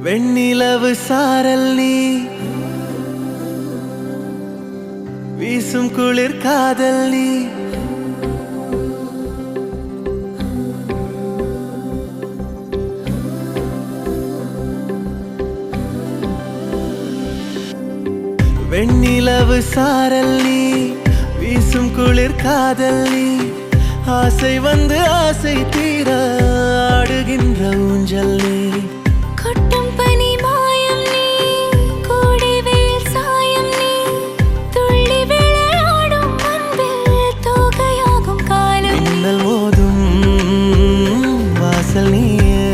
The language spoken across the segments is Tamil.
வெண்ணிலவு சாரல் நீ வீசும் குளிர் காதல் நீ வெண்ணிலவு சாரல் நீ வீசும் குளிர் காதல் நீ ஆசை வந்து ஆசை தீர ஆடுகின்ற ஊஞ்சல் நீ கொட்டும் பனி மாயம் நீ கோடை வெயில் சாயம் நீ துள்ளி விளையாடும் அன்பில் தோகையாகும் காலம் மின்னல் மோதும் வாசல் நீயே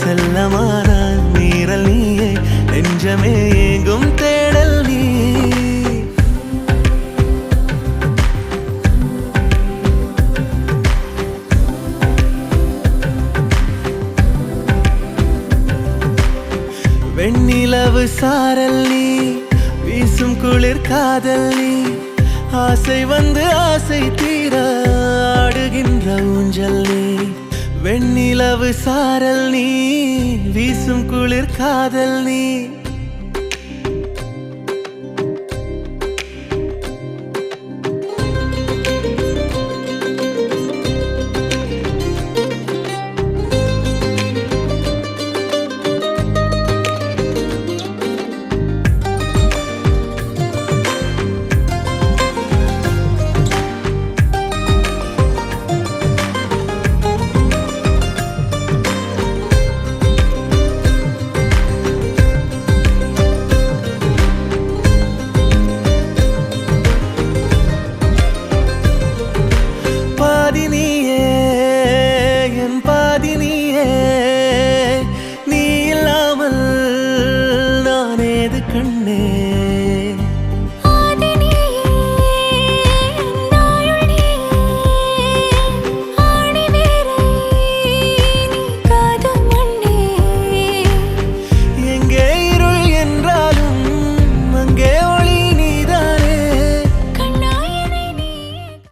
செல்லமான மீறல் நீயே நெஞ்சமே எங்கும் தேடல் நீ வெண்ணிலவு சாரல் நீ வீசும் குளிர் காதல் நீ ஆசை வந்து ஆசை தீர ஆடுகின்ற ஊஞ்சல் நீ வெண்ணிலவு சாரல் நீ வீசும் குளிர் காதல் நீ பாதினியே என் பாதினியே நீ இல்லாமல் நான் ஏது கண்ணே